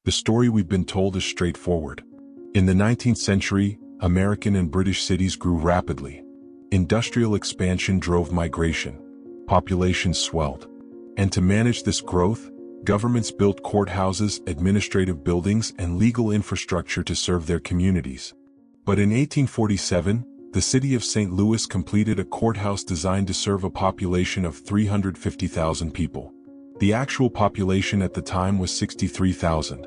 The story we've been told is straightforward. In the 19th century, American and British cities grew rapidly. Industrial expansion drove migration. Populations swelled. And to manage this growth, governments built courthouses, administrative buildings, and legal infrastructure to serve their communities. But in 1847, the city of St. Louis completed a courthouse designed to serve a population of 350,000 people. The actual population at the time was 63,000.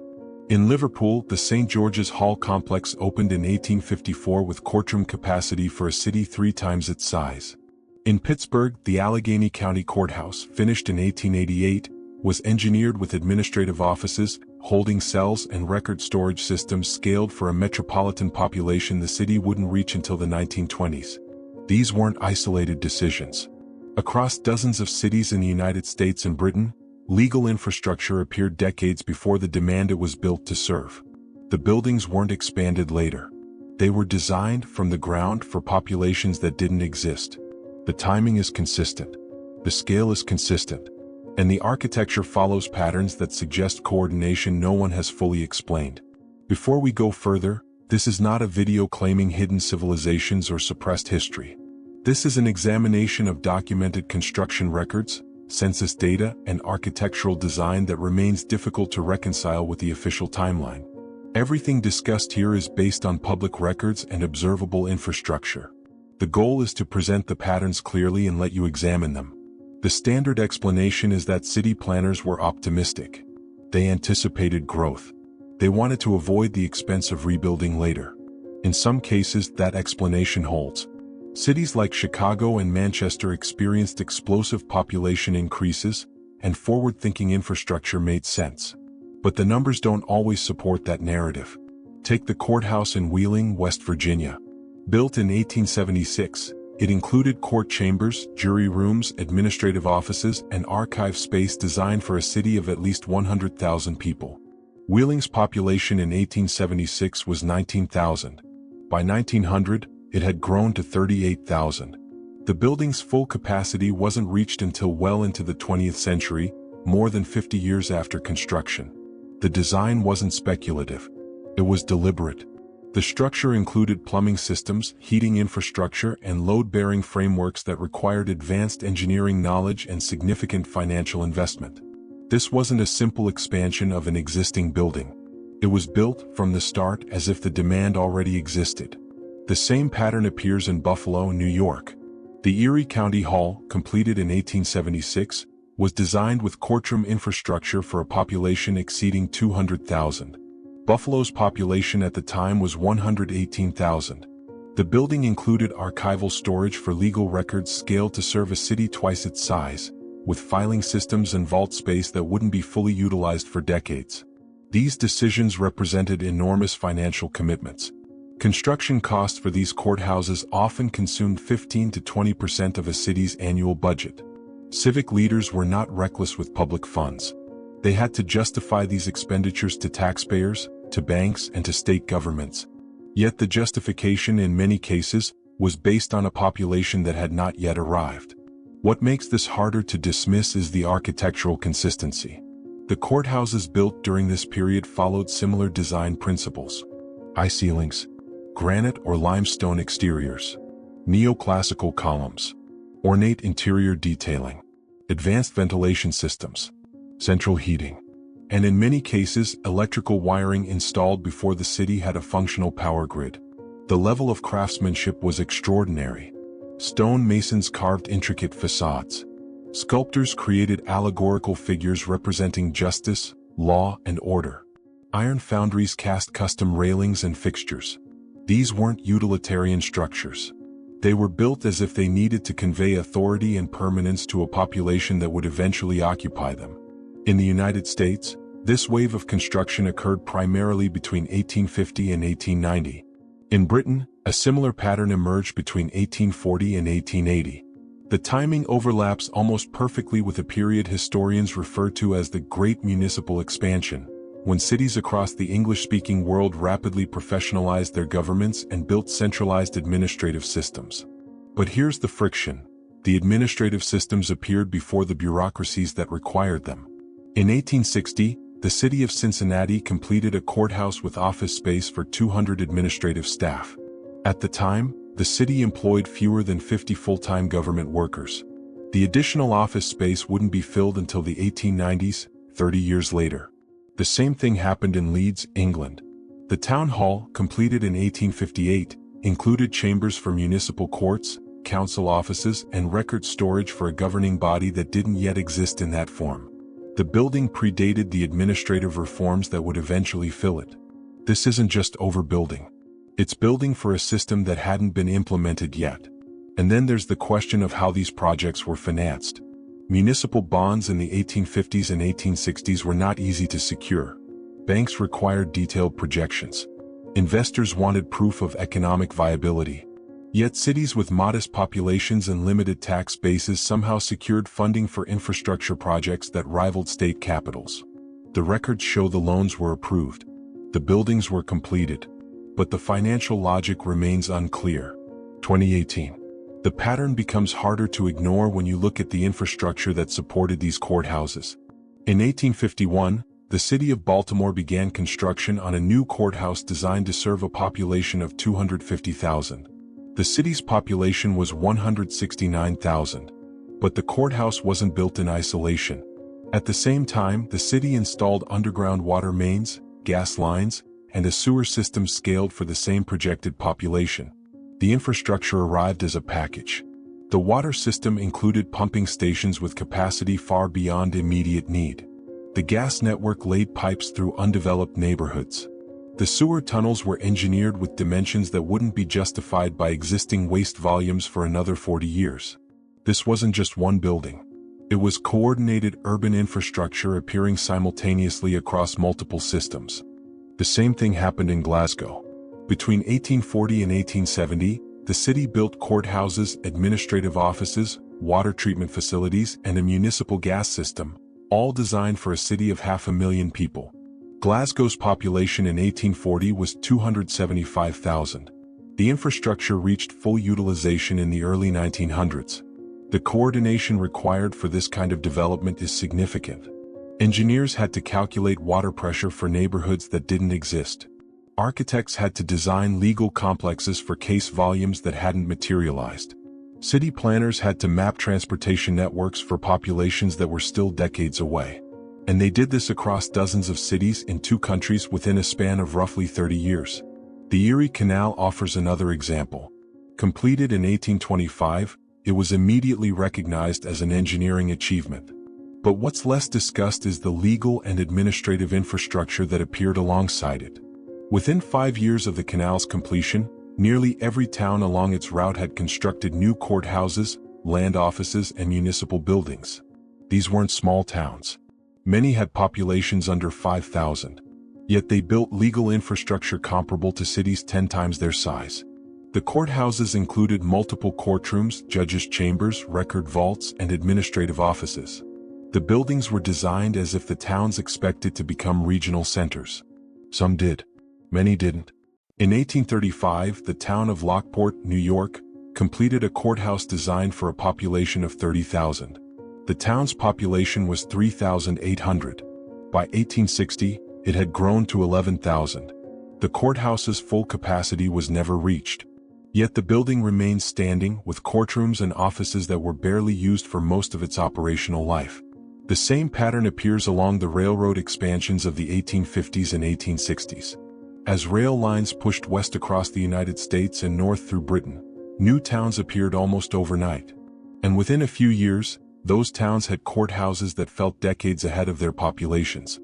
In Liverpool, the St. George's Hall complex opened in 1854 with courtroom capacity for a city 3 times its size. In Pittsburgh, the Allegheny County Courthouse, finished in 1888, was engineered with administrative offices, holding cells, and record storage systems scaled for a metropolitan population the city wouldn't reach until the 1920s. These weren't isolated decisions. Across dozens of cities in the United States and Britain, legal infrastructure appeared decades before the demand it was built to serve. The buildings weren't expanded later. They were designed from the ground for populations that didn't exist. The timing is consistent. The scale is consistent. And the architecture follows patterns that suggest coordination no one has fully explained. Before we go further, this is not a video claiming hidden civilizations or suppressed history. This is an examination of documented construction records, census data, and architectural design that remains difficult to reconcile with the official timeline. Everything discussed here is based on public records and observable infrastructure. The goal is to present the patterns clearly and let you examine them. The standard explanation is that city planners were optimistic. They anticipated growth. They wanted to avoid the expense of rebuilding later. In some cases, that explanation holds. Cities like Chicago and Manchester experienced explosive population increases, and forward-thinking infrastructure made sense. But the numbers don't always support that narrative. Take the courthouse in Wheeling, West Virginia. Built in 1876, it included court chambers, jury rooms, administrative offices, and archive space designed for a city of at least 100,000 people. Wheeling's population in 1876 was 19,000. By 1900, it had grown to 38,000. The building's full capacity wasn't reached until well into the 20th century, more than 50 years after construction. The design wasn't speculative. It was deliberate. The structure included plumbing systems, heating infrastructure, and load-bearing frameworks that required advanced engineering knowledge and significant financial investment. This wasn't a simple expansion of an existing building. It was built from the start as if the demand already existed. The same pattern appears in Buffalo, New York. The Erie County Hall, completed in 1876, was designed with courtroom infrastructure for a population exceeding 200,000. Buffalo's population at the time was 118,000. The building included archival storage for legal records scaled to serve a city twice its size, with filing systems and vault space that wouldn't be fully utilized for decades. These decisions represented enormous financial commitments. Construction costs for these courthouses often consumed 15 to 20% of a city's annual budget. Civic leaders were not reckless with public funds. They had to justify these expenditures to taxpayers, to banks, and to state governments. Yet the justification in many cases was based on a population that had not yet arrived. What makes this harder to dismiss is the architectural consistency. The courthouses built during this period followed similar design principles. High ceilings, granite or limestone exteriors, neoclassical columns, ornate interior detailing, advanced ventilation systems, central heating, and in many cases, electrical wiring installed before the city had a functional power grid. The level of craftsmanship was extraordinary. Stone masons carved intricate facades. Sculptors created allegorical figures representing justice, law, and order. Iron foundries cast custom railings and fixtures. These weren't utilitarian structures. They were built as if they needed to convey authority and permanence to a population that would eventually occupy them. In the United States, this wave of construction occurred primarily between 1850 and 1890. In Britain, a similar pattern emerged between 1840 and 1880. The timing overlaps almost perfectly with a period historians refer to as the Great Municipal Expansion, when cities across the English-speaking world rapidly professionalized their governments and built centralized administrative systems. But here's the friction. The administrative systems appeared before the bureaucracies that required them. In 1860, the city of Cincinnati completed a courthouse with office space for 200 administrative staff. At the time, the city employed fewer than 50 full-time government workers. The additional office space wouldn't be filled until the 1890s, 30 years later. The same thing happened in Leeds, England. The town hall, completed in 1858, included chambers for municipal courts, council offices, and record storage for a governing body that didn't yet exist in that form. The building predated the administrative reforms that would eventually fill it. This isn't just overbuilding. It's building for a system that hadn't been implemented yet. And then there's the question of how these projects were financed. Municipal bonds in the 1850s and 1860s were not easy to secure. Banks required detailed projections. Investors wanted proof of economic viability. Yet cities with modest populations and limited tax bases somehow secured funding for infrastructure projects that rivaled state capitals. The records show the loans were approved. The buildings were completed. But the financial logic remains unclear. 2018. The pattern becomes harder to ignore when you look at the infrastructure that supported these courthouses. In 1851, the city of Baltimore began construction on a new courthouse designed to serve a population of 250,000. The city's population was 169,000. But the courthouse wasn't built in isolation. At the same time, the city installed underground water mains, gas lines, and a sewer system scaled for the same projected population. The infrastructure arrived as a package. The water system included pumping stations with capacity far beyond immediate need. The gas network laid pipes through undeveloped neighborhoods. The sewer tunnels were engineered with dimensions that wouldn't be justified by existing waste volumes for another 40 years. This wasn't just one building. It was coordinated urban infrastructure appearing simultaneously across multiple systems. The same thing happened in Glasgow. Between 1840 and 1870, the city built courthouses, administrative offices, water treatment facilities, and a municipal gas system, all designed for a city of 500,000 people. Glasgow's population in 1840 was 275,000. The infrastructure reached full utilization in the early 1900s. The coordination required for this kind of development is significant. Engineers had to calculate water pressure for neighborhoods that didn't exist. Architects had to design legal complexes for case volumes that hadn't materialized. City planners had to map transportation networks for populations that were still decades away. And they did this across dozens of cities in 2 countries within a span of roughly 30 years. The Erie Canal offers another example. Completed in 1825, it was immediately recognized as an engineering achievement. But what's less discussed is the legal and administrative infrastructure that appeared alongside it. Within 5 years of the canal's completion, nearly every town along its route had constructed new courthouses, land offices, and municipal buildings. These weren't small towns. Many had populations under 5,000. Yet they built legal infrastructure comparable to cities 10 times their size. The courthouses included multiple courtrooms, judges' chambers, record vaults, and administrative offices. The buildings were designed as if the towns expected to become regional centers. Some did. Many didn't. In 1835, the town of Lockport, New York, completed a courthouse designed for a population of 30,000. The town's population was 3,800. By 1860, it had grown to 11,000. The courthouse's full capacity was never reached. Yet the building remained standing with courtrooms and offices that were barely used for most of its operational life. The same pattern appears along the railroad expansions of the 1850s and 1860s. As rail lines pushed west across the United States and north through Britain, new towns appeared almost overnight. And within a few years, those towns had courthouses that felt decades ahead of their populations.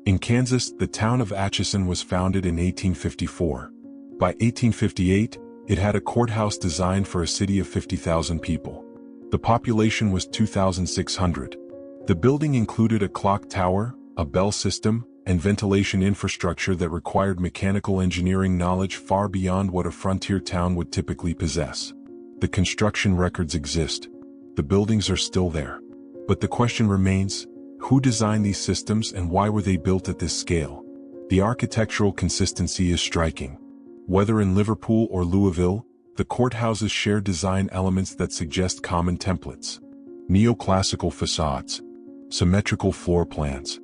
In Kansas, the town of Atchison was founded in 1854. By 1858, it had a courthouse designed for a city of 50,000 people. The population was 2,600. The building included a clock tower, a bell system, and ventilation infrastructure that required mechanical engineering knowledge far beyond what a frontier town would typically possess. The construction records exist. The buildings are still there. But the question remains, who designed these systems and why were they built at this scale? The architectural consistency is striking. Whether in Liverpool or Louisville, the courthouses share design elements that suggest common templates. Neoclassical facades, symmetrical floor plans,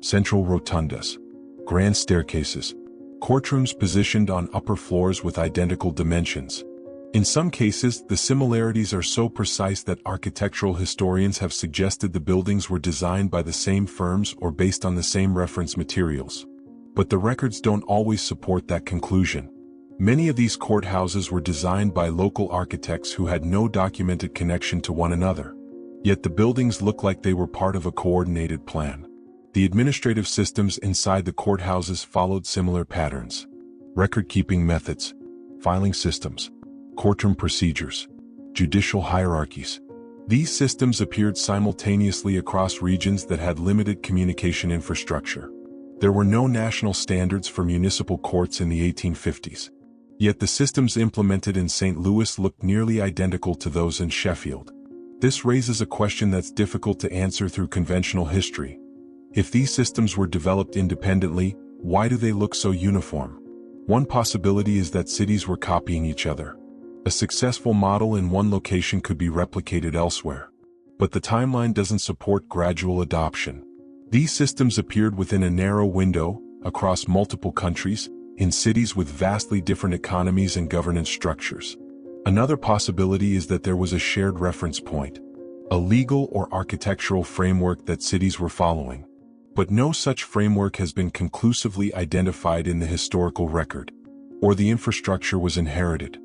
central rotundas, grand staircases, courtrooms positioned on upper floors with identical dimensions. In some cases, the similarities are so precise that architectural historians have suggested the buildings were designed by the same firms or based on the same reference materials. But the records don't always support that conclusion. Many of these courthouses were designed by local architects who had no documented connection to one another. Yet the buildings look like they were part of a coordinated plan. The administrative systems inside the courthouses followed similar patterns. Record-keeping methods, filing systems, courtroom procedures, judicial hierarchies. These systems appeared simultaneously across regions that had limited communication infrastructure. There were no national standards for municipal courts in the 1850s. Yet the systems implemented in St. Louis looked nearly identical to those in Sheffield. This raises a question that's difficult to answer through conventional history. If these systems were developed independently, why do they look so uniform? One possibility is that cities were copying each other. A successful model in one location could be replicated elsewhere. But the timeline doesn't support gradual adoption. These systems appeared within a narrow window, across multiple countries, in cities with vastly different economies and governance structures. Another possibility is that there was a shared reference point, a legal or architectural framework that cities were following. But no such framework has been conclusively identified in the historical record, or the infrastructure was inherited.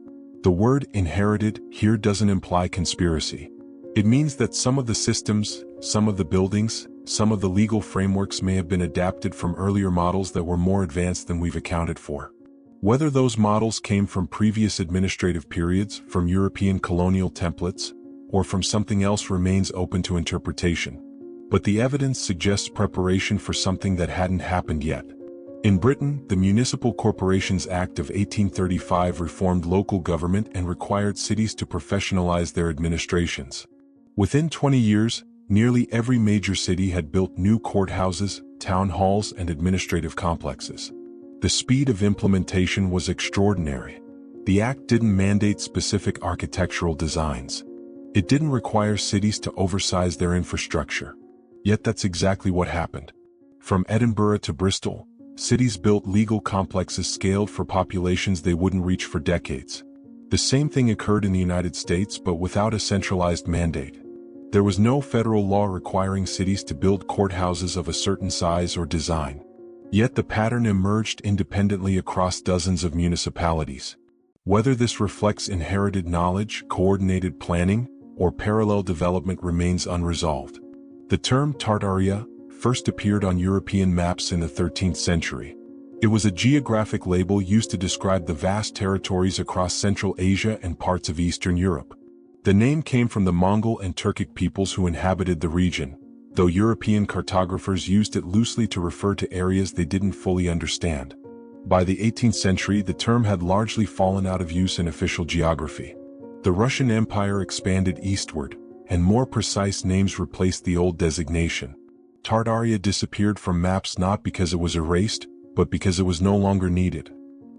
The word inherited here doesn't imply conspiracy. It means that some of the systems, some of the buildings, some of the legal frameworks may have been adapted from earlier models that were more advanced than we've accounted for. Whether those models came from previous administrative periods, from European colonial templates, or from something else remains open to interpretation. But the evidence suggests preparation for something that hadn't happened yet. In Britain, the Municipal Corporations Act of 1835 reformed local government and required cities to professionalize their administrations. Within 20 years, nearly every major city had built new courthouses, town halls, and administrative complexes. The speed of implementation was extraordinary. The act didn't mandate specific architectural designs. It didn't require cities to oversize their infrastructure. Yet that's exactly what happened. From Edinburgh to Bristol, cities built legal complexes scaled for populations they wouldn't reach for decades. The same thing occurred in the United States, but without a centralized mandate. There was no federal law requiring cities to build courthouses of a certain size or design. Yet the pattern emerged independently across dozens of municipalities. Whether this reflects inherited knowledge, coordinated planning, or parallel development remains unresolved. The term Tartaria first appeared on European maps in the 13th century. It was a geographic label used to describe the vast territories across Central Asia and parts of Eastern Europe. The name came from the Mongol and Turkic peoples who inhabited the region, though European cartographers used it loosely to refer to areas they didn't fully understand. By the 18th century, the term had largely fallen out of use in official geography. The Russian Empire expanded eastward, and more precise names replaced the old designation. Tartaria disappeared from maps not because it was erased, but because it was no longer needed.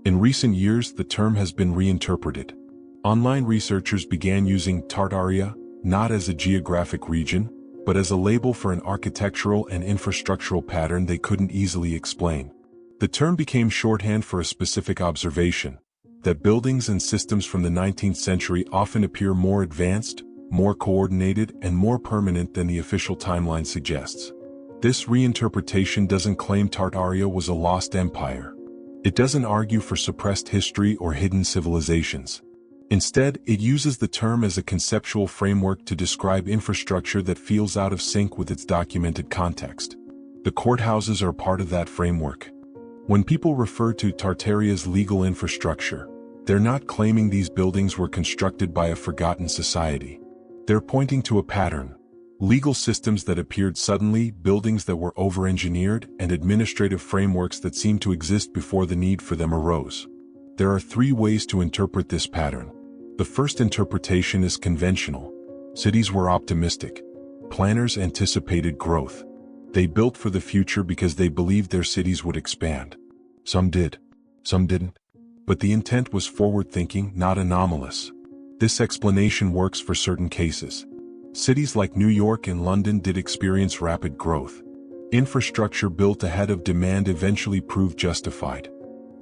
In recent years, the term has been reinterpreted. Online researchers began using Tartaria not as a geographic region, but as a label for an architectural and infrastructural pattern they couldn't easily explain. The term became shorthand for a specific observation, that buildings and systems from the 19th century often appear more advanced, more coordinated, and more permanent than the official timeline suggests. This reinterpretation doesn't claim Tartaria was a lost empire. It doesn't argue for suppressed history or hidden civilizations. Instead, it uses the term as a conceptual framework to describe infrastructure that feels out of sync with its documented context. The courthouses are part of that framework. When people refer to Tartaria's legal infrastructure, they're not claiming these buildings were constructed by a forgotten society. They're pointing to a pattern: legal systems that appeared suddenly, buildings that were over-engineered, and administrative frameworks that seemed to exist before the need for them arose. There are three ways to interpret this pattern. The first interpretation is conventional. Cities were optimistic. Planners anticipated growth. They built for the future because they believed their cities would expand. Some did, some didn't. But the intent was forward-thinking, not anomalous. This explanation works for certain cases. Cities like New York and London did experience rapid growth. Infrastructure built ahead of demand eventually proved justified.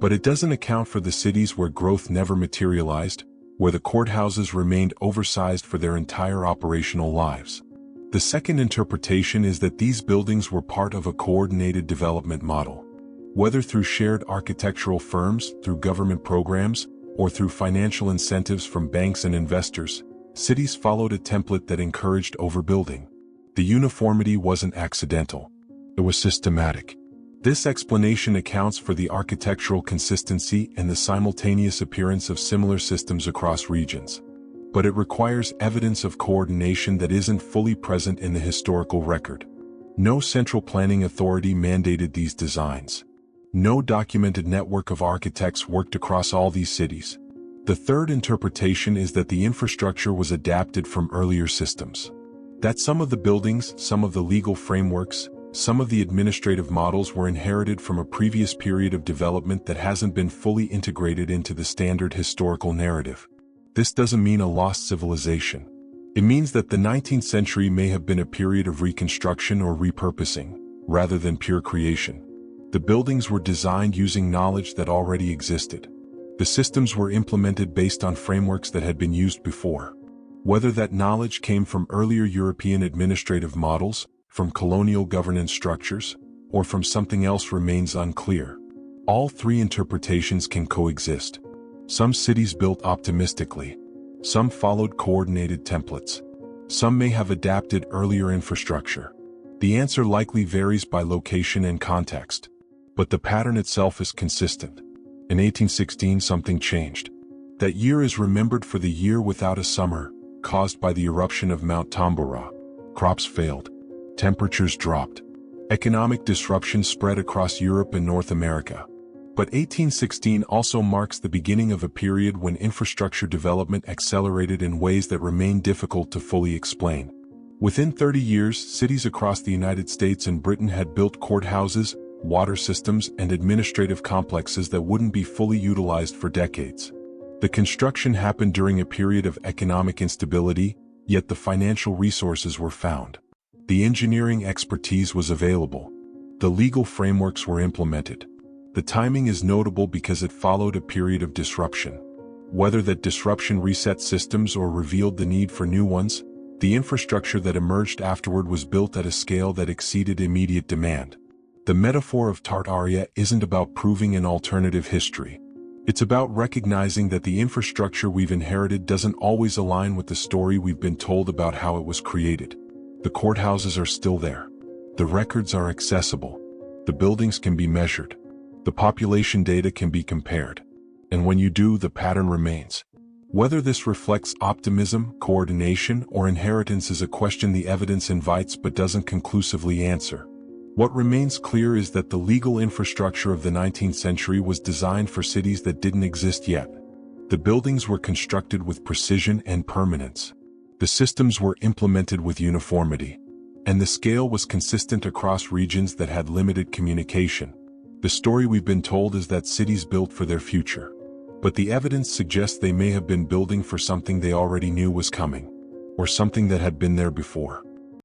But it doesn't account for the cities where growth never materialized, where the courthouses remained oversized for their entire operational lives. The second interpretation is that these buildings were part of a coordinated development model. Whether through shared architectural firms, through government programs, or through financial incentives from banks and investors, cities followed a template that encouraged overbuilding. The uniformity wasn't accidental. It was systematic. This explanation accounts for the architectural consistency and the simultaneous appearance of similar systems across regions. But it requires evidence of coordination that isn't fully present in the historical record. No central planning authority mandated these designs. No documented network of architects worked across all these cities. The third interpretation is that the infrastructure was adapted from earlier systems. That some of the buildings, some of the legal frameworks, some of the administrative models were inherited from a previous period of development that hasn't been fully integrated into the standard historical narrative. This doesn't mean a lost civilization. It means that the 19th century may have been a period of reconstruction or repurposing, rather than pure creation. The buildings were designed using knowledge that already existed. The systems were implemented based on frameworks that had been used before. Whether that knowledge came from earlier European administrative models, from colonial governance structures, or from something else remains unclear. All three interpretations can coexist. Some cities built optimistically. Some followed coordinated templates. Some may have adapted earlier infrastructure. The answer likely varies by location and context. But the pattern itself is consistent. In 1816 something changed. That year is remembered for the year without a summer, caused by the eruption of Mount Tambora. Crops failed. Temperatures dropped. Economic disruption spread across Europe and North America. But 1816 also marks the beginning of a period when infrastructure development accelerated in ways that remain difficult to fully explain. Within 30 years, cities across the United States and Britain had built courthouses, water systems, and administrative complexes that wouldn't be fully utilized for decades. The construction happened during a period of economic instability, yet the financial resources were found. The engineering expertise was available. The legal frameworks were implemented. The timing is notable because it followed a period of disruption. Whether that disruption reset systems or revealed the need for new ones, the infrastructure that emerged afterward was built at a scale that exceeded immediate demand. The metaphor of Tartaria isn't about proving an alternative history. It's about recognizing that the infrastructure we've inherited doesn't always align with the story we've been told about how it was created. The courthouses are still there. The records are accessible. The buildings can be measured. The population data can be compared. And when you do, the pattern remains. Whether this reflects optimism, coordination, or inheritance is a question the evidence invites but doesn't conclusively answer. What remains clear is that the legal infrastructure of the 19th century was designed for cities that didn't exist yet. The buildings were constructed with precision and permanence. The systems were implemented with uniformity. And the scale was consistent across regions that had limited communication. The story we've been told is that cities built for their future. But the evidence suggests they may have been building for something they already knew was coming, or something that had been there before.